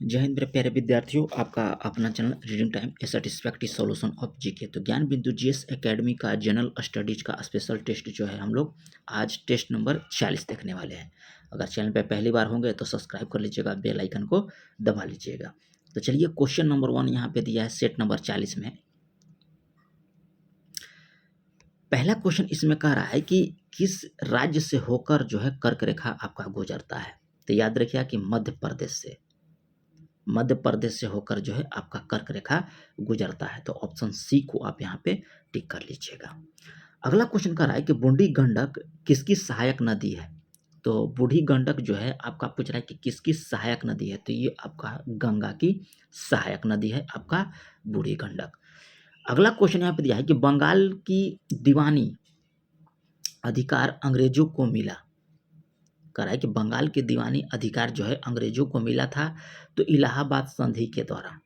जय हिंद मेरे प्यारे विद्यार्थियों, आपका अपना channel reading time A satisfactory solution of GK. तो ज्ञान बिंदु जीएस एकेडमी का जनरल स्टडीज का स्पेशल टेस्ट जो है हम लोग आज टेस्ट नंबर 40 देखने वाले हैं। अगर चैनल पे पहली बार होंगे तो सब्सक्राइब कर लीजिएगा, बेल आइकन को दबा लीजिएगा। तो चलिए क्वेश्चन नंबर 1 यहाँ पे दिया है सेट नंबर 40 में। पहला क्वेश्चन इसमें कह रहा है कि किस राज्य से होकर जो है कर्क रेखा आपका गुजरता है। तो याद रखिए कि मध्य प्रदेश से होकर जो है आपका कर्क रेखा गुजरता है। तो ऑप्शन सी को आप यहाँ पे टिक कर लीजिएगा। अगला क्वेश्चन कर रहा है कि बूढ़ी गंडक किसकी सहायक नदी है। तो बूढ़ी गंडक जो है आपका पूछ रहा है कि किसकी सहायक नदी है। तो ये आपका गंगा की सहायक नदी है आपका बूढ़ी गंडक। अगला क्वेश्चन यहाँ पे दिया है कि बंगाल की दीवानी अधिकार अंग्रेजों को मिला। कह रहा है कि बंगाल की दीवानी अधिकार जो है अंग्रेजों को मिला था तो इलाहाबाद संधि के दौरान।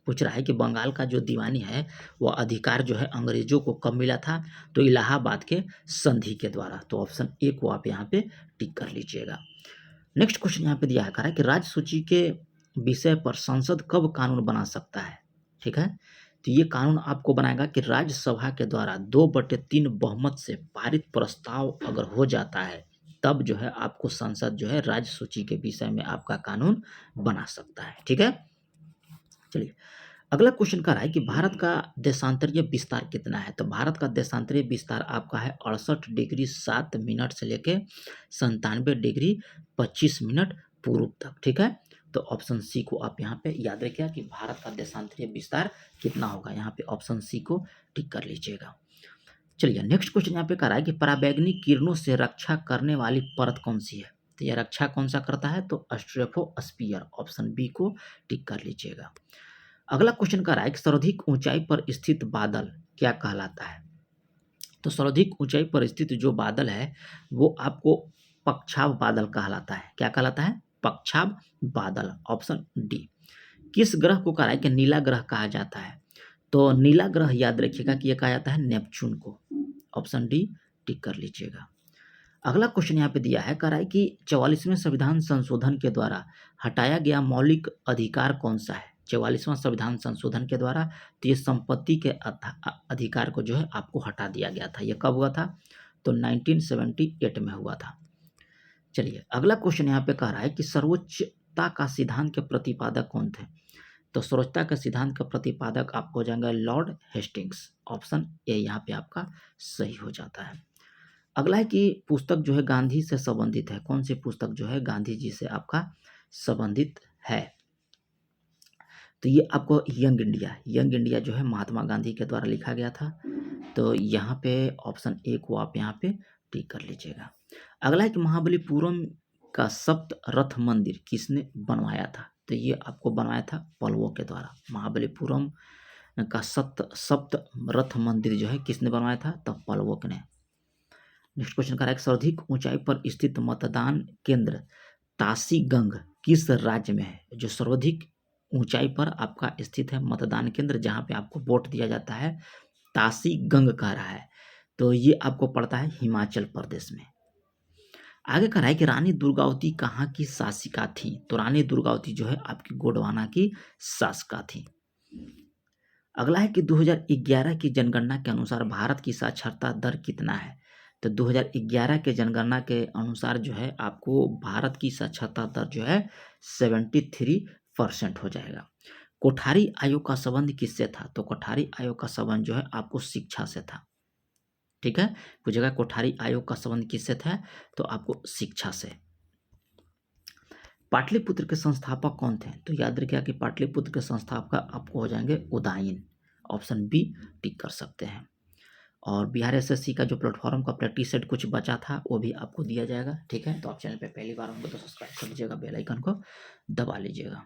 पूछ रहा है कि बंगाल का जो दीवानी है वह अधिकार जो है अंग्रेजों को कब मिला था। तो इलाहाबाद के संधि के द्वारा। तो ऑप्शन ए को आप यहाँ पे टिक कर लीजिएगा। नेक्स्ट क्वेश्चन यहाँ पे दिया है, कह रहा है कि राज्य सूची के विषय पर संसद कब कानून बना सकता है। ठीक है, तो ये कानून आपको बनाएगा कि राज्यसभा के द्वारा 2/3 बहुमत से पारित प्रस्ताव अगर हो जाता है तब जो है आपको संसद जो है राज्य सूची के विषय में आपका कानून बना सकता है। ठीक है, चलिए अगला क्वेश्चन कर रहा है कि भारत का देशांतरीय विस्तार कितना है। तो भारत का देशांतरीय विस्तार आपका है 68 डिग्री 7 मिनट से लेके 97 डिग्री 25 मिनट पूर्व तक। ठीक है, तो ऑप्शन सी को आप यहाँ पे याद रखिएगा कि भारत का देशांतरीय विस्तार कितना होगा। यहाँ पे ऑप्शन सी को टिक कर लीजिएगा। चलिए नेक्स्ट क्वेश्चन यहाँ पे कर रहा है कि पराबैंगनी किरणों से रक्षा करने वाली परत कौन सी है। तो यह रक्षा कौन सा करता है। तो स्ट्रेटोस्फीयर, ऑप्शन बी को टिक कर लीजिएगा। अगला क्वेश्चन कर रहा है कि सर्वाधिक ऊंचाई पर स्थित बादल क्या कहलाता है। तो सर्वाधिक ऊंचाई पर स्थित जो बादल है वो आपको पक्षाभ बादल कहलाता है। क्या कहलाता है, पक्षाभ बादल, ऑप्शन डी। किस ग्रह को कह रहा है कि नीला ग्रह कहा जाता है। तो नीला ग्रह याद रखिएगा कि यह कहा जाता है नेपच्यून को, ऑप्शन डी टिक कर लीजिएगा। अगला क्वेश्चन यहाँ पे दिया है, कह रहा है कि 44वें संविधान संशोधन के द्वारा हटाया गया मौलिक अधिकार कौन सा है। 44वां संविधान संशोधन के द्वारा तो ये संपत्ति के अधिकार को जो है आपको हटा दिया गया था। ये कब हुआ था। तो 1978 में हुआ था। चलिए अगला क्वेश्चन यहाँ पे कह रहा है कि सर्वोच्चता का सिद्धांत के प्रतिपादक कौन थे। तो सर्वोच्चता के सिद्धांत का प्रतिपादक आपको हो जाएंगे लॉर्ड हेस्टिंग्स, ऑप्शन ए यहाँ पे आपका सही हो जाता है। अगला है कि पुस्तक जो है गांधी से संबंधित है। कौन सी पुस्तक जो है गांधी जी से आपका संबंधित है। तो ये आपको यंग इंडिया जो है महात्मा गांधी के द्वारा लिखा गया था। तो यहाँ पे ऑप्शन ए को आप यहाँ पे टिक कर लीजिएगा। अगला है कि महाबलीपुरम का सप्त रथ मंदिर किसने बनवाया था। तो ये आपको बनवाया था पल्लवों के द्वारा। महाबलीपुरम का सप्त रथ मंदिर जो है किसने बनवाया था। तो पल्लवों ने। नेक्स्ट क्वेश्चन का है सर्वाधिक ऊंचाई पर स्थित मतदान केंद्र तासीगंग किस राज्य में है। जो सर्वाधिक ऊंचाई पर आपका स्थित है मतदान केंद्र जहां पे आपको वोट दिया जाता है, तासीगंग कह रहा है। तो ये आपको पड़ता है हिमाचल प्रदेश में। आगे कह रहा है कि रानी दुर्गावती कहाँ की शासिका थी। तो रानी दुर्गावती जो है आपकी गोंडवाना की शासिका थी। अगला है कि 2011 की जनगणना के अनुसार भारत की साक्षरता दर कितना है। तो 2011 के जनगणना के अनुसार जो है आपको भारत की साक्षरता दर जो है 73% हो जाएगा। कोठारी आयोग का संबंध किससे था। तो कोठारी आयोग का संबंध जो है आपको शिक्षा से था। ठीक है, पूछेगा कोठारी आयोग का संबंध किससे था। तो आपको शिक्षा से। पाटलिपुत्र के संस्थापक कौन थे। तो याद रखिएगा कि पाटलिपुत्र के संस्थापक आपको हो जाएंगे उदयन, ऑप्शन बी टिक कर सकते हैं। और बिहार एसएससी का जो प्लेटफॉर्म का प्रैक्टिस सेट कुछ बचा था वो भी आपको दिया जाएगा। ठीक है, तो आप चैनल पे पहली बार होंगे तो सब्सक्राइब कर लीजिएगा, बेल आइकन को दबा लीजिएगा।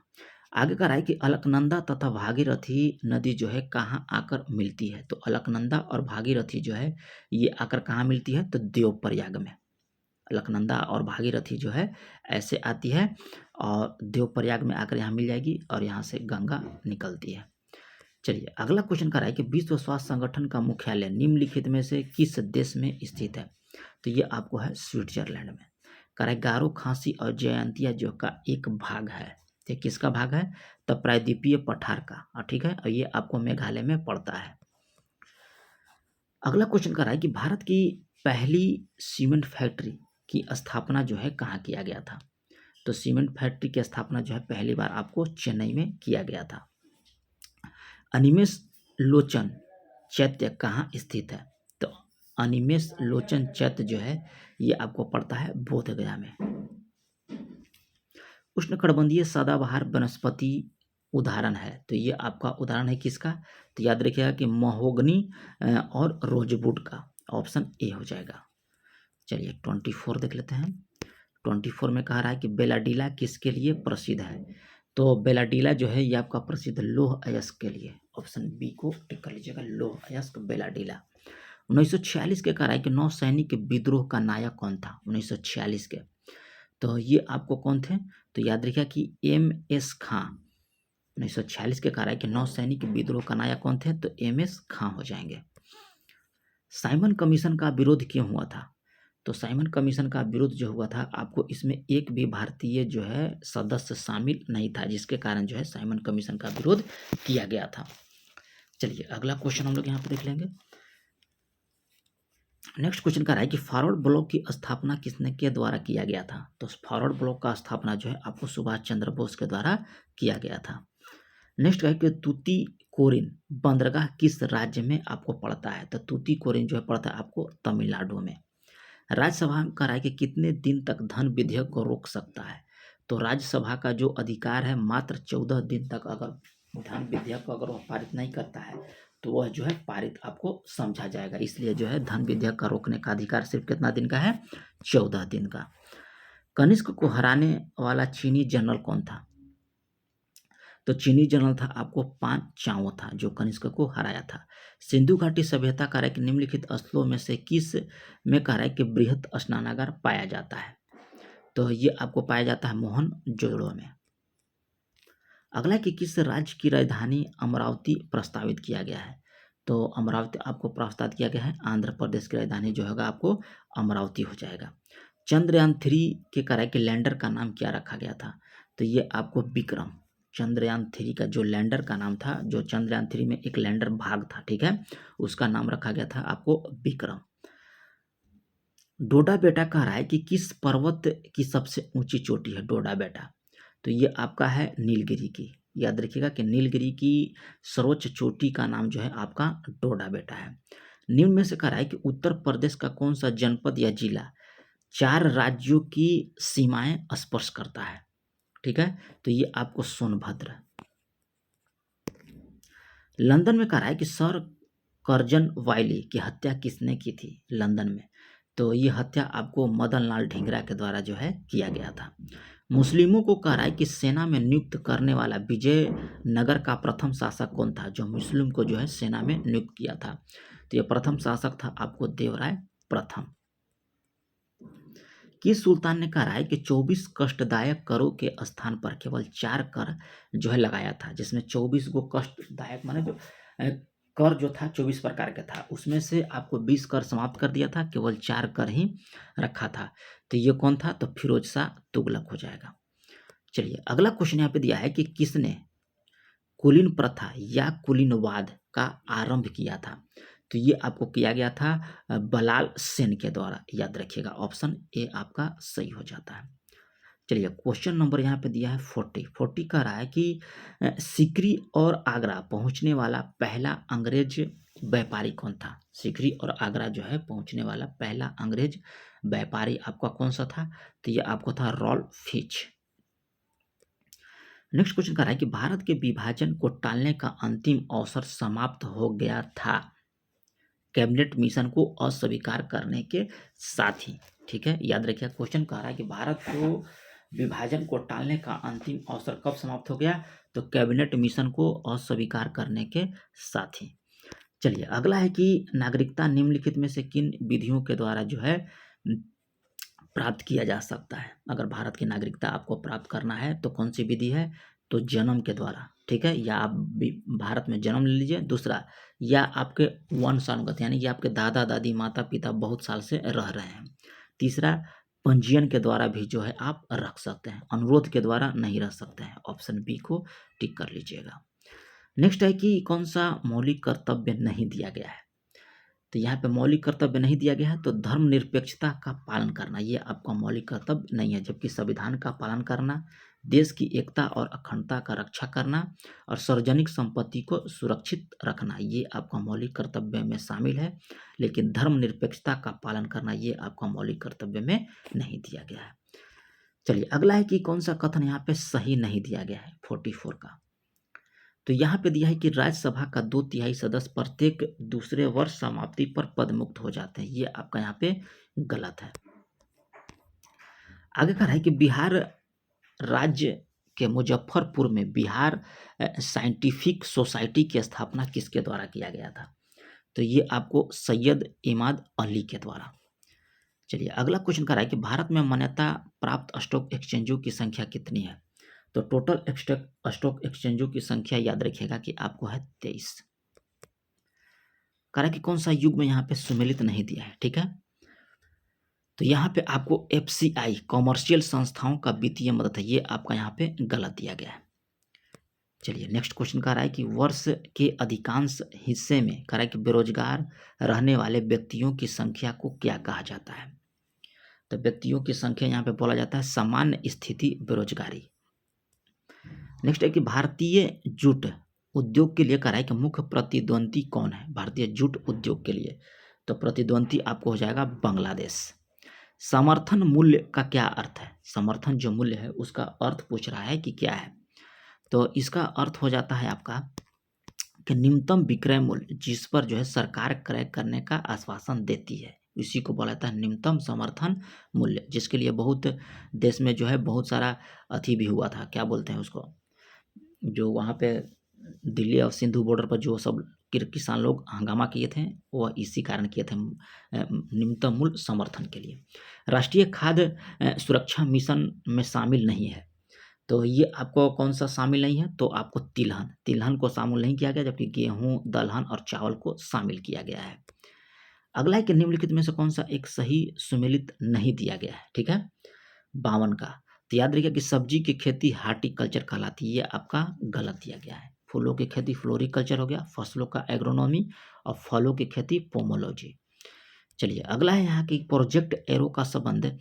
आगे का है कि अलकनंदा तथा भागीरथी नदी जो है कहाँ आकर मिलती है। तो अलकनंदा और भागीरथी जो है ये आकर कहाँ मिलती है। तो देवप्रयाग में। अलकनंदा और भागीरथी जो है ऐसे आती है और देवप्रयाग में आकर यहाँ मिल जाएगी और यहाँ से गंगा निकलती है। चलिए अगला क्वेश्चन कर रहा है कि विश्व स्वास्थ्य संगठन का मुख्यालय निम्नलिखित में से किस देश में स्थित है। तो ये आपको है स्विट्जरलैंड में। कह रहा है गारो, खांसी और जयंतिया जो का एक भाग है। ये किसका भाग है? तो प्रायद्वीपीय पठार का, ठीक है, और ये आपको मेघालय में पड़ता है। अगला क्वेश्चन कर रहा है कि भारत की पहली सीमेंट फैक्ट्री की स्थापना जो है कहाँ किया गया था? तो सीमेंट फैक्ट्री की स्थापना जो है पहली बार आपको चेन्नई में किया गया था। अनिमेष लोचन चैत्य कहाँ स्थित है? तो अनिमेष लोचन चैत्य जो है ये आपको पड़ता है बोधगया में। उष्णकटिबंधीय सदाबहार वनस्पति उदाहरण है, तो ये आपका उदाहरण है किसका? तो याद रखिएगा कि महोगनी और रोजवुड का, ऑप्शन ए हो जाएगा। चलिए 24 देख लेते हैं। 24 में कह रहा है कि बेलाडीला किसके लिए प्रसिद्ध है? तो बेलाडीला जो है ये आपका प्रसिद्ध लौह अयस्क के लिए, ऑप्शन बी को टिक कर लीजिएगा, लौह अयस्क बेलाडीला। 1946 के कह रहा है कि नौसैनिक विद्रोह का नायक कौन था? 1946 के, तो ये आपको कौन थे? तो याद रखिएगा कि एम.एस. खां। 1946 के कह रहा है कि नौसैनिक विद्रोह का नायक कौन थे? तो एम.एस. खां हो जाएंगे। साइमन कमीशन का विरोध क्यों हुआ था? तो साइमन कमीशन का विरोध जो हुआ था, आपको इसमें एक भी भारतीय जो है सदस्य शामिल नहीं था, जिसके कारण जो है साइमन कमीशन का विरोध किया गया था। चलिए अगला क्वेश्चन हम लोग यहाँ पे देख लेंगे। नेक्स्ट क्वेश्चन का रहा है कि फॉरवर्ड ब्लॉक की स्थापना किसने के द्वारा किया गया था? तो फॉरवर्ड ब्लॉक का स्थापना जो है आपको सुभाष चंद्र बोस के द्वारा किया गया था। नेक्स्ट है कि तूतीकोरिन बंदरगाह किस राज्य में आपको पड़ता है? तो तूतीकोरिन जो है पड़ता है आपको तमिलनाडु में। राज्यसभा का राय कि कितने दिन तक धन विधेयक को रोक सकता है? तो राज्यसभा का जो अधिकार है मात्र 14 दिन तक, अगर धन विधेयक को अगर वह पारित नहीं करता है तो वह जो है पारित आपको समझा जाएगा। इसलिए जो है धन विधेयक का रोकने का अधिकार सिर्फ कितना दिन का है? 14 दिन का। कनिष्क को हराने वाला चीनी जनरल कौन था? तो चीनी जनरल था आपको पान चाओ था, जो कनिष्क को हराया था। सिंधु घाटी सभ्यता का है कि निम्नलिखित स्थलों में से किस में कह रहा है कि बृहत स्नानागार पाया जाता है? तो ये आपको पाया जाता है मोहनजोदड़ो में। अगला कि किस राज्य की राजधानी अमरावती प्रस्तावित किया गया है? तो अमरावती आपको प्रस्तावित किया गया है, आंध्र प्रदेश की राजधानी जो होगा आपको अमरावती हो जाएगा। चंद्रयान 3 के कह रहा है कि लैंडर का नाम क्या रखा गया था? तो ये आपको विक्रम, चंद्रयान 3 का जो लैंडर का नाम था, जो चंद्रयान 3 में एक लैंडर भाग था, ठीक है, उसका नाम रखा गया था आपको विक्रम। डोडा बेटा कह रहा है कि किस पर्वत की सबसे ऊंची चोटी है डोडा बेटा? तो ये आपका है नीलगिरी की। याद रखिएगा कि नीलगिरी की सर्वोच्च चोटी का नाम जो है आपका डोडा बेटा है। निम्न में से कह रहा है कि उत्तर प्रदेश का कौन सा जनपद या जिला 4 राज्यों की सीमाएं स्पर्श करता है? ठीक है, तो ये आपको सोनभद्र। लंदन में कह रहा है कि सर कर्जन वाइली की हत्या किसने की थी लंदन में? तो ये हत्या आपको मदन लाल ढींगरा के द्वारा जो है किया गया था। मुस्लिमों को कह रहा है कि सेना में नियुक्त करने वाला विजयनगर का प्रथम शासक कौन था, जो मुस्लिम को जो है सेना में नियुक्त किया था? तो ये प्रथम शासक था आपको देवराय प्रथम। किस सुल्तान ने कहा है कि 24 कष्टदायक करों के स्थान पर केवल 4 कर जो है लगाया था, जिसमें 24 को कष्टदायक माने जो कर जो था 24 प्रकार का था, उसमें से आपको 20 कर समाप्त कर दिया था, केवल 4 कर ही रखा था। तो ये कौन था? तो फिरोज शाह तुगलक हो जाएगा। चलिए अगला क्वेश्चन यहाँ पे दिया है कि किसने कुलीन प्रथा या कुलीनवाद का आरंभ किया था? तो ये आपको किया गया था बलाल सेन के द्वारा। याद रखिएगा ऑप्शन ए आपका सही हो जाता है। चलिए क्वेश्चन नंबर यहाँ पे दिया है 40 कह रहा है कि सीकरी और आगरा पहुँचने वाला पहला अंग्रेज व्यापारी कौन था? सीकरी और आगरा जो है पहुँचने वाला पहला अंग्रेज व्यापारी आपका कौन सा था? तो ये आपको था रॉल्फ फिच। नेक्स्ट क्वेश्चन कह रहा है कि भारत के विभाजन को टालने का अंतिम अवसर समाप्त हो गया था कैबिनेट मिशन को अस्वीकार करने के साथ ही। ठीक है, याद रखिए क्वेश्चन कह रहा है कि भारत को विभाजन को टालने का अंतिम अवसर कब समाप्त हो गया? तो कैबिनेट मिशन को अस्वीकार करने के साथ ही। चलिए अगला है कि नागरिकता निम्नलिखित में से किन विधियों के द्वारा जो है प्राप्त किया जा सकता है? अगर भारत की नागरिकता आपको प्राप्त करना है तो कौन सी विधि है? तो जन्म के द्वारा, ठीक है, या आप भारत में जन्म ले लीजिए। दूसरा, या आपके वंशानुगत यानी कि आपके दादा दादी माता पिता बहुत साल से रह रहे हैं। तीसरा, पंजीयन के द्वारा भी जो है आप रख सकते हैं, अनुरोध के द्वारा नहीं रख सकते हैं। ऑप्शन बी को टिक कर लीजिएगा। नेक्स्ट है कि कौन सा मौलिक कर्तव्य नहीं दिया गया है। तो यहाँ पे मौलिक कर्तव्य नहीं दिया गया है, तो धर्मनिरपेक्षता का पालन करना ये आपका मौलिक कर्तव्य नहीं है, जबकि संविधान का पालन करना, देश की एकता और अखंडता का रक्षा करना और सार्वजनिक संपत्ति को सुरक्षित रखना ये आपका मौलिक कर्तव्य में शामिल है, लेकिन धर्मनिरपेक्षता का पालन करना ये आपका मौलिक कर्तव्य में नहीं दिया गया है। चलिए अगला है कि कौन सा कथन यहाँ पे सही नहीं दिया गया है 44 का। तो यहाँ पे दिया है कि राज्यसभा का 2/3 सदस्य प्रत्येक दूसरे वर्ष समाप्ति पर पद मुक्त हो जाते हैं, ये आपका यहाँ पे गलत है। आगे का है कि बिहार राज्य के मुजफ्फरपुर में बिहार साइंटिफिक सोसाइटी की स्थापना किसके द्वारा किया गया था। तो ये आपको सैयद इमाद अली के द्वारा। चलिए अगला क्वेश्चन कर रहा है कि भारत में मान्यता प्राप्त स्टॉक एक्सचेंजों की संख्या कितनी है। तो टोटल स्टॉक एक्सचेंजों की संख्या याद रखिएगा कि आपको है 23। कह रहा है कि कौन सा युग में यहाँ पे सुमेलित नहीं दिया है, ठीक है। तो यहाँ पे आपको FCI कॉमर्शियल संस्थाओं का वित्तीय मदद है, ये आपका यहाँ पे गलत दिया गया है। चलिए नेक्स्ट क्वेश्चन कह रहा है कि वर्ष के अधिकांश हिस्से में कह रहा है कि बेरोजगार रहने वाले व्यक्तियों की संख्या को क्या कहा जाता है। तो व्यक्तियों की संख्या यहाँ पे बोला जाता है सामान्य स्थिति बेरोजगारी। नेक्स्ट है कि भारतीय जूट उद्योग के लिए कह रहा है कि मुख्य प्रतिद्वंदी कौन है भारतीय जूट उद्योग के लिए। तो प्रतिद्वंदी आपको हो जाएगा बांग्लादेश। समर्थन मूल्य का क्या अर्थ है। समर्थन जो मूल्य है उसका अर्थ पूछ रहा है कि क्या है। तो इसका अर्थ हो जाता है आपका कि न्यूनतम विक्रय मूल्य जिस पर जो है सरकार क्रय करने का आश्वासन देती है, इसी को बोला जाता है न्यूनतम समर्थन मूल्य, जिसके लिए बहुत देश में जो है बहुत सारा अथी भी हुआ था, क्या बोलते हैं उसको, जो वहाँ पे दिल्ली और सिंधु बॉर्डर पर जो सब किसान लोग हंगामा किए थे वह इसी कारण किए थे, न्यूनतम मूल्य समर्थन के लिए। राष्ट्रीय खाद्य सुरक्षा मिशन में शामिल नहीं है। तो ये आपको कौन सा शामिल नहीं है। तो आपको तिलहन को शामिल नहीं किया गया, जबकि गेहूं, दलहन और चावल को शामिल किया गया है। अगला है कि निम्नलिखित में से कौन सा एक सही सुमेलित नहीं दिया गया है, ठीक है। 52 का। तो याद रखिए कि सब्जी की खेती हार्टिकल्चर कहलाती है, ये आपका गलत दिया गया है। फूलों की खेती फ्लोरिकल्चर हो गया, फसलों का एग्रोनॉमी और फलों की खेती पोमोलॉजी। चलिए अगला है यहाँ की प्रोजेक्ट एरो का संबंध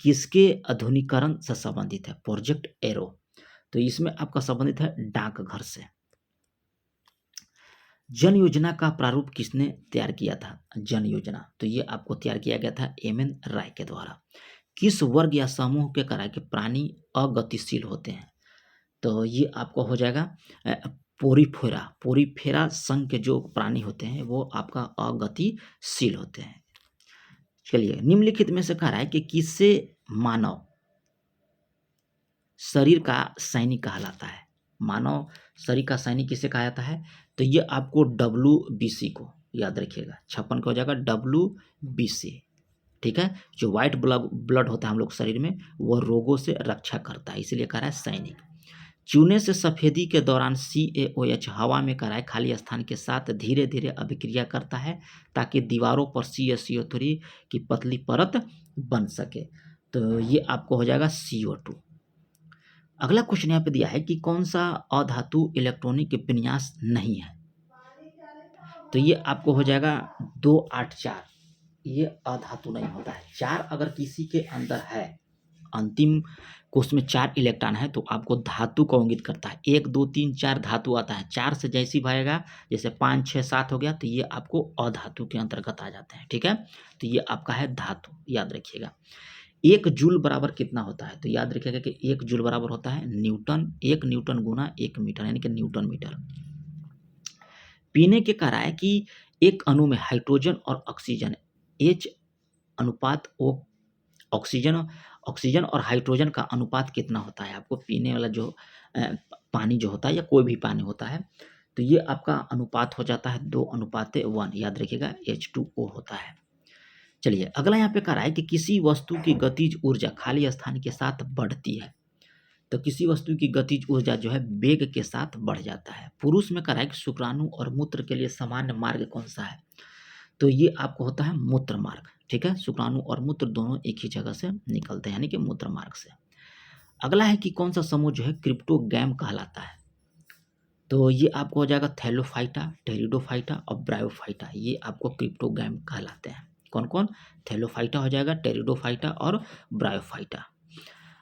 किसके आधुनिकीकरण से संबंधित है। प्रोजेक्ट एरो तो इसमें आपका संबंधित है डाकघर से। जन योजना का प्रारूप किसने तैयार किया था। जन योजना तो ये आपको तैयार किया गया था MN राय के द्वारा। किस वर्ग या समूह के कराए के प्राणी अगतिशील होते हैं। तो ये आपको हो जाएगा पोरीफेरा संघ के जो प्राणी होते हैं वो आपका अगतिशील होते हैं। चलिए निम्नलिखित में से कह रहा है कि किससे मानव शरीर का सैनिक कहलाता है। मानव शरीर का सैनिक किसे कहा जाता है। तो ये आपको WBC को याद रखिएगा, 56 का हो जाएगा WBC, ठीक है। जो व्हाइट ब्लड होता है हम लोग शरीर में वो रोगों से रक्षा करता है, इसलिए कह रहा है सैनिक। चूने से सफेदी के दौरान CaOH हवा में कराए खाली स्थान के साथ धीरे धीरे अभिक्रिया करता है ताकि दीवारों पर CaCO3 की पतली परत बन सके। तो ये आपको हो जाएगा CO2। अगला क्वेश्चन यहाँ पे दिया है कि कौन सा अधातु इलेक्ट्रॉनिक विन्यास नहीं है। तो ये आपको हो जाएगा 284। ये अधातु नहीं होता है। 4 अगर किसी के अंदर है, अंतिम कोष में 4 इलेक्ट्रॉन है तो आपको धातु को इंगित करता है। 1 2 3 4 धातु आता है। 4 से जैसी भागेगा, जैसे 5 6 7 हो गया तो ये आपको अधातु के अंतर्गत आ जाते हैं, ठीक है। तो ये आपका है धातु, याद रखिएगा। 1 जूल बराबर कितना होता है। तो याद रखिएगा कि 1 जूल बराबर होता है न्यूटन, 1 न्यूटन गुना 1 मीटर यानी कि न्यूटन मीटर। पीने के कह रहा है कि एक अणु में हाइड्रोजन और ऑक्सीजन H अनुपात O, ऑक्सीजन और हाइड्रोजन का अनुपात कितना होता है। आपको पीने वाला जो पानी जो होता है या कोई भी पानी होता है तो ये आपका अनुपात हो जाता है 2:1, याद रखिएगा H2O होता है। चलिए अगला यहाँ पे कह रहा है कि किसी वस्तु की गतिज ऊर्जा खाली स्थान के साथ बढ़ती है। तो किसी वस्तु की गतिज ऊर्जा जो है वेग के साथ बढ़ जाता है। पुरुष में कह रहा है कि शुक्राणु और मूत्र के लिए सामान्य मार्ग कौन सा है। तो ये आपको होता है मूत्र मार्ग, ठीक है, शुक्राणु और मूत्र दोनों एक ही जगह से निकलते हैं, यानी कि मूत्र मार्ग से। अगला है कि कौन सा समूह जो है क्रिप्टोगैम कहलाता है। तो ये आपको हो जाएगा थैलोफाइटा, टेरिडोफाइटा और ब्रायोफाइटा, ये आपको क्रिप्टोगैम कहलाते हैं। कौन कौन? थैलोफाइटा हो जाएगा, टेरिडोफाइटा और ब्रायोफाइटा।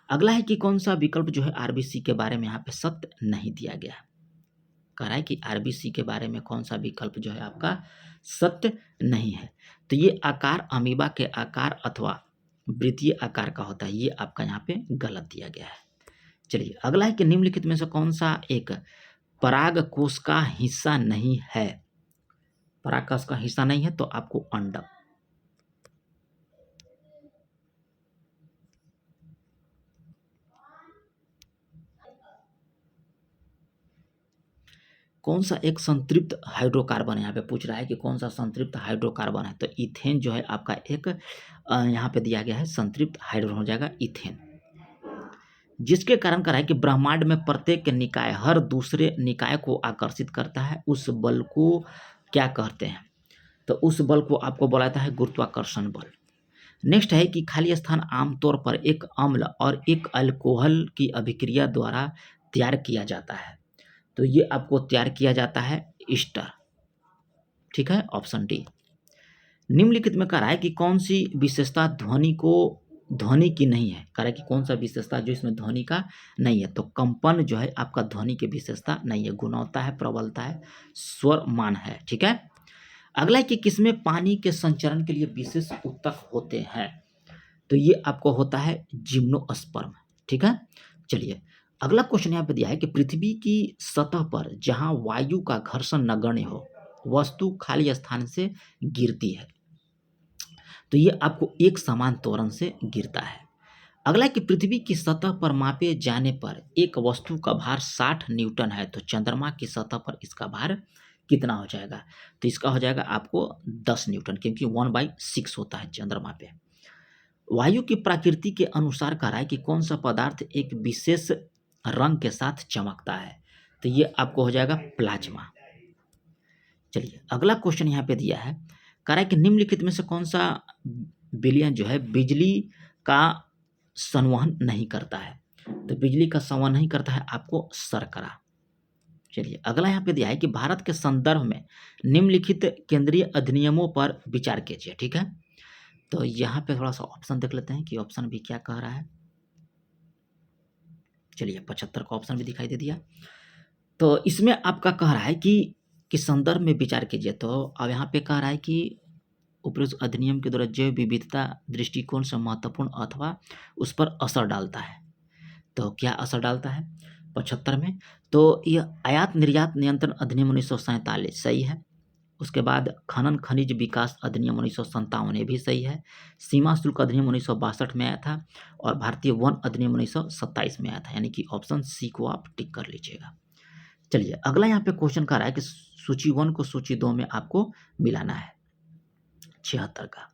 अगला है कि कौन सा विकल्प जो है आरबीसी के बारे में यहाँ पे सत्य नहीं दिया गया है। कह रहा है कि आरबीसी के बारे में कौन सा विकल्प जो है आपका सत्य नहीं है। तो ये आकार अमीबा के आकार अथवा वृत्तीय आकार का होता है, ये आपका यहाँ पे गलत दिया गया है। चलिए अगला है कि निम्नलिखित में से कौन सा एक पराग कोश का हिस्सा नहीं है। पराग कोश का हिस्सा नहीं है तो आपको अंडक। कौन सा एक संतृप्त हाइड्रोकार्बन, यहाँ पे पूछ रहा है कि कौन सा संतृप्त हाइड्रोकार्बन है। तो इथेन जो है आपका एक यहाँ पे दिया गया है संतृप्त हाइड्रोजन हो जाएगा इथेन। जिसके कारण कहा है कि ब्रह्मांड में प्रत्येक निकाय हर दूसरे निकाय को आकर्षित करता है, उस बल को क्या कहते हैं। तो उस बल को आपको बोला जाता है गुरुत्वाकर्षण बल। नेक्स्ट है कि खाली स्थान आमतौर पर एक अम्ल और एक अल्कोहल की अभिक्रिया द्वारा तैयार किया जाता है। तो ये आपको तैयार किया जाता है ईस्टर। ठीक है, ऑप्शन डी। निम्नलिखित में कह रहा है कि कौन सी विशेषता ध्वनि की नहीं है। कह रहा है कि कौन सा विशेषता जो इसमें ध्वनि का नहीं है। तो कंपन जो है आपका ध्वनि की विशेषता नहीं है, गुणवत्ता है, प्रबलता है, स्वर मान है। ठीक है। अगला है कि किसमें पानी के संचरण के लिए विशेष उत्तक होते हैं। तो ये आपको होता है जिम्नोस्पर्म। ठीक है। चलिए अगला क्वेश्चन यहाँ पे दिया है कि पृथ्वी की सतह पर जहां वायु का घर्षण नगण्य हो, वस्तु खाली स्थान से गिरती है। तो ये आपको एक समान त्वरण से गिरता है। अगला कि पृथ्वी की सतह पर मापे जाने पर एक वस्तु का भार 60 न्यूटन है, तो चंद्रमा की सतह पर इसका भार कितना हो जाएगा। तो इसका हो जाएगा आपको 10 न्यूटन, क्योंकि 1/6 होता है चंद्रमा पे। वायु की प्रकृति के अनुसार कह रहा है कि कौन सा पदार्थ एक विशेष रंग के साथ चमकता है। तो ये आपको हो जाएगा प्लाज्मा। चलिए अगला क्वेश्चन यहाँ पे दिया है, कह रहा है कि निम्नलिखित में से कौन सा विलयन जो है बिजली का संवहन नहीं करता है। तो बिजली का संवहन नहीं करता है आपको शर्करा। चलिए अगला यहाँ पे दिया है कि भारत के संदर्भ में निम्नलिखित केंद्रीय अधिनियमों पर विचार कीजिए। ठीक है, तो यहाँ पे थोड़ा सा ऑप्शन देख लेते हैं कि ऑप्शन भी क्या कह रहा है। चलिए 75 का ऑप्शन भी दिखाई दे दिया। तो इसमें आपका कह रहा है कि संदर्भ में विचार कीजिए। तो अब यहाँ पे कह रहा है कि उपरोक्त अधिनियम के द्वारा जैव विविधता दृष्टिकोण से महत्वपूर्ण अथवा उस पर असर डालता है। तो क्या असर डालता है 75 में। तो यह आयात निर्यात नियंत्रण अधिनियम 1947 सही है। उसके बाद खनन खनिज विकास अधिनियम 1957 ये भी सही है। सीमा शुल्क अधिनियम 1962 में आया था और भारतीय वन अधिनियम 1927 में आया था, यानी कि ऑप्शन सी को आप टिक कर लीजिएगा। चलिए अगला यहाँ पे क्वेश्चन कर रहा है कि सूची 1 को सूची 2 में आपको मिलाना है 76 का।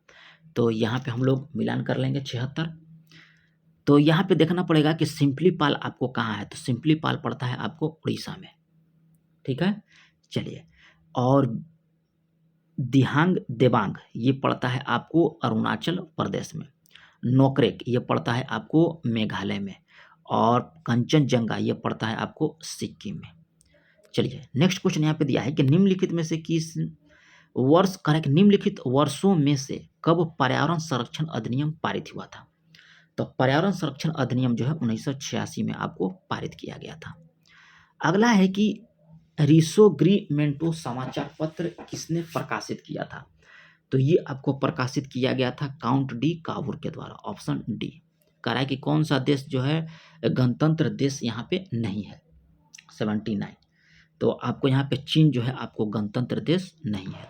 तो यहाँ पे हम लोग मिलान कर लेंगे 76। तो यहाँ पे देखना पड़ेगा कि सिंपलीपाल आपको कहाँ है। तो सिंपलीपाल पड़ता है आपको उड़ीसा में। ठीक है। चलिए और दिहांग देबांग ये पड़ता है आपको अरुणाचल प्रदेश में। नोकरेक ये पड़ता है आपको मेघालय में और कंचनजंगा ये पड़ता है आपको सिक्किम में। चलिए नेक्स्ट क्वेश्चन यहाँ पे दिया है कि निम्नलिखित में से किस वर्ष करेक्ट निम्नलिखित वर्षों में से कब पर्यावरण संरक्षण अधिनियम पारित हुआ था। तो पर्यावरण संरक्षण अधिनियम जो है 1986 में आपको पारित किया गया था। अगला है कि रिसोग्रीमेंटो समाचार पत्र किसने प्रकाशित किया था। तो ये आपको प्रकाशित किया गया था काउंट डी कावुर के द्वारा। ऑप्शन डी कह रहा है कि कौन सा देश जो है गणतंत्र देश यहाँ पे नहीं है 79। तो आपको यहाँ पे चीन जो है आपको गणतंत्र देश नहीं है।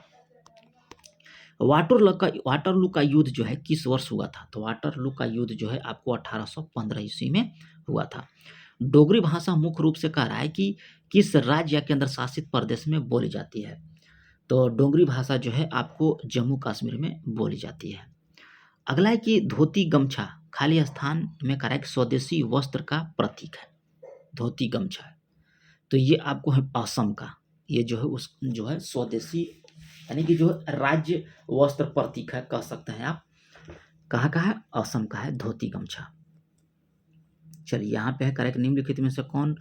वाटरलू का युद्ध जो है किस वर्ष हुआ था। तो वाटरलू का युद्ध जो है आपको 1815 ईस्वी में हुआ था। डोगरी भाषा मुख्य रूप से कह रहा है कि किस राज्य या केंद्र शासित प्रदेश में बोली जाती है। तो डोगरी भाषा जो है आपको जम्मू कश्मीर में बोली जाती है। अगला है कि धोती गमछा खाली स्थान में कह रहा है कि स्वदेशी वस्त्र का प्रतीक है। धोती गमछा तो ये आपको है असम का, ये जो है उस जो है स्वदेशी यानी कि जो राज्य वस्त्र प्रतीक है कह सकते हैं आप कहाँ का है? असम का है धोती गमछा। चलिए यहाँ पे है करेक्ट, निम्नलिखित में से कौन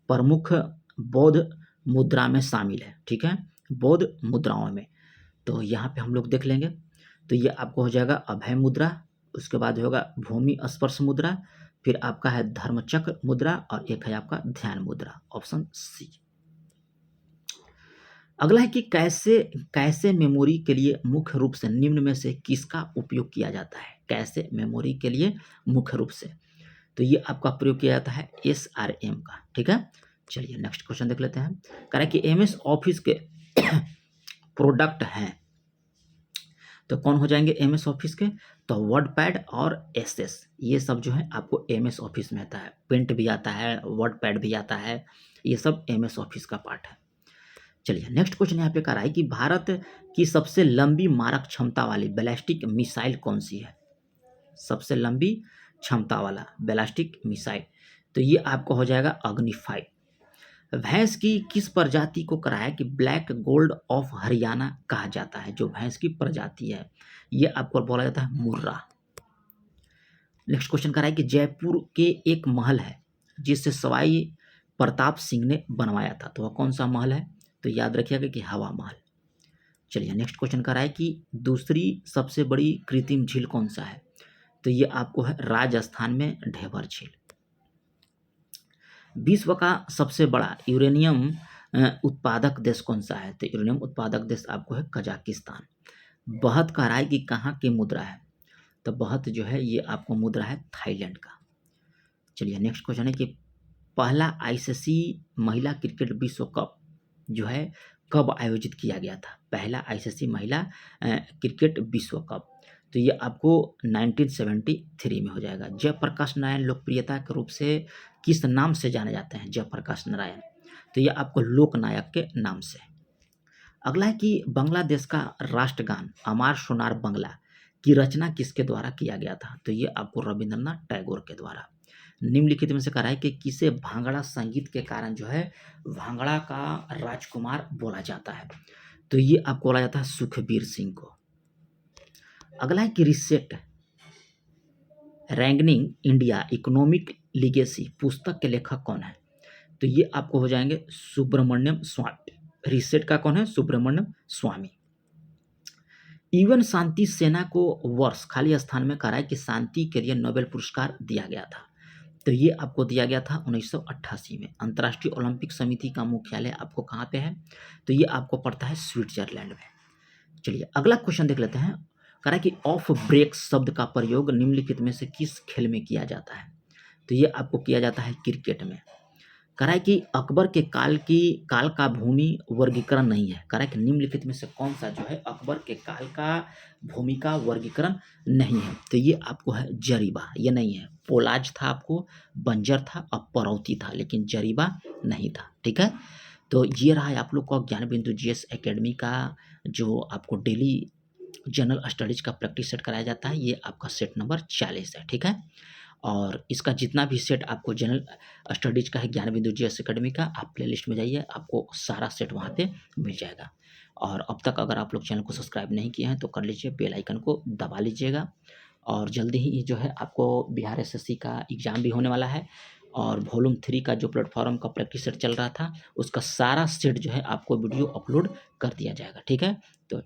प्रमुख बौद्ध मुद्रा में शामिल है? ठीक है, बौद्ध मुद्राओं में। तो यहाँ पे हम लोग देख लेंगे। तो ये आपको हो जाएगा अभय मुद्रा, उसके बाद होगा भूमि स्पर्श मुद्रा, फिर आपका है धर्मचक्र मुद्रा और एक है आपका ध्यान मुद्रा, ऑप्शन सी। अगला है कि कैसे कैसे मेमोरी के लिए मुख्य रूप से निम्न में से किसका उपयोग किया जाता है? कैसे मेमोरी के लिए मुख्य रूप से, तो ये आपका प्रयोग किया जाता है SRM का। ठीक है, चलिए नेक्स्ट क्वेश्चन देख लेते हैं। कह रहा है कि MS ऑफिस के प्रोडक्ट हैं, तो कौन हो जाएंगे MS ऑफिस के? तो वर्डपैड और SS, ये सब जो है आपको MS ऑफिस में आता है। पेंट भी आता है, वर्डपैड भी आता है, ये सब MS ऑफिस का पार्ट है। चलिए नेक्स्ट क्वेश्चन यहाँ पे कह रहा है कि भारत की सबसे लंबी मारक क्षमता वाली बैलिस्टिक मिसाइल कौन सी है? सबसे लंबी क्षमता वाला बैलिस्टिक मिसाइल, तो ये आपको हो जाएगा अग्नि 5। भैंस की किस प्रजाति को कराया कि ब्लैक गोल्ड ऑफ हरियाणा कहा जाता है? जो भैंस की प्रजाति है ये आपको बोला जाता है मुर्रा। नेक्स्ट क्वेश्चन कर रहा है कि जयपुर के एक महल है जिसे सवाई प्रताप सिंह ने बनवाया था, तो वह कौन सा महल है? तो याद रखिएगा कि हवा महल। चलिए नेक्स्ट क्वेश्चन कर रहा है कि दूसरी सबसे बड़ी कृत्रिम झील कौन सा है? तो ये आपको है राजस्थान में ढेबर झील। विश्व का सबसे बड़ा यूरेनियम उत्पादक देश कौन सा है? तो यूरेनियम उत्पादक देश आपको है कजाकिस्तान। बहत का राय की कहाँ की मुद्रा है? तो बहत जो है ये आपको मुद्रा है थाईलैंड का। चलिए नेक्स्ट क्वेश्चन है कि पहला ICC महिला क्रिकेट विश्व कप जो है कब आयोजित किया गया था? पहला ICC महिला क्रिकेट विश्व कप, तो ये आपको 1973 में हो जाएगा। जयप्रकाश नारायण लोकप्रियता के रूप से किस नाम से जाने जाते हैं? जयप्रकाश नारायण, तो ये आपको लोकनायक के नाम से। अगला है कि बांग्लादेश का राष्ट्रगान अमार सोनार बांग्ला की रचना किसके द्वारा किया गया था? तो ये आपको रविंद्रनाथ टैगोर के द्वारा। निम्नलिखित में से कह रहा है कि किसे भांगड़ा संगीत के कारण जो है भांगड़ा का राजकुमार बोला जाता है? तो ये आपको बोला जाता है सुखबीर सिंह को। अगला है कि reset ranking India economic legacy पुस्तक के लेखक कौन है? तो ये आपको हो जाएंगे सुब्रमण्यम स्वामी। रिसेट का कौन है? सुब्रमण्यम स्वामी। यूएन शांति सेना को वर्ष खाली स्थान में कह रहा है कि शांति के लिए नोबेल पुरस्कार दिया गया था, तो ये आपको दिया गया था 1988 में। अंतर्राष्ट्रीय ओलंपिक समिति का मुख्यालय आपको कहाँ पे है? तो ये आपको पड़ता है स्विट्जरलैंड में। चलिए अगला क्वेश्चन देख लेते हैं। कह रहा है कि ऑफ ब्रेक शब्द का प्रयोग निम्नलिखित में से किस खेल में किया जाता है? तो ये आपको किया जाता है क्रिकेट में। कह रहा है कि अकबर के काल का भूमि वर्गीकरण नहीं है। कह रहा है कि निम्नलिखित में से कौन सा जो है अकबर के काल का भूमि का वर्गीकरण नहीं है? तो ये आपको है जरीबा, ये नहीं है। पोलाज था आपको, बंजर था और परौती था, लेकिन जरीबा नहीं था। ठीक है, तो ये रहा है आप लोग का ज्ञान बिंदु GS एकेडमी का जो आपको डेली जनरल स्टडीज का प्रैक्टिस सेट कराया जाता है। ये आपका सेट नंबर 40 है। ठीक है, और इसका जितना भी सेट आपको जनरल स्टडीज का है ज्ञान बिंदु GS एकेडमी का, आप प्लेलिस्ट में जाइए, आपको सारा सेट वहाँ पे मिल जाएगा। और अब तक अगर आप लोग चैनल को सब्सक्राइब नहीं किए हैं तो कर लीजिए, बेल आइकन को दबा लीजिएगा। और जल्दी ही जो है आपको बिहार SSC का एग्ज़ाम भी होने वाला है, और वॉल्यूम 3 का जो प्लेटफॉर्म का प्रैक्टिस सेट चल रहा था उसका सारा सेट जो है आपको वीडियो अपलोड कर दिया जाएगा। ठीक है, तो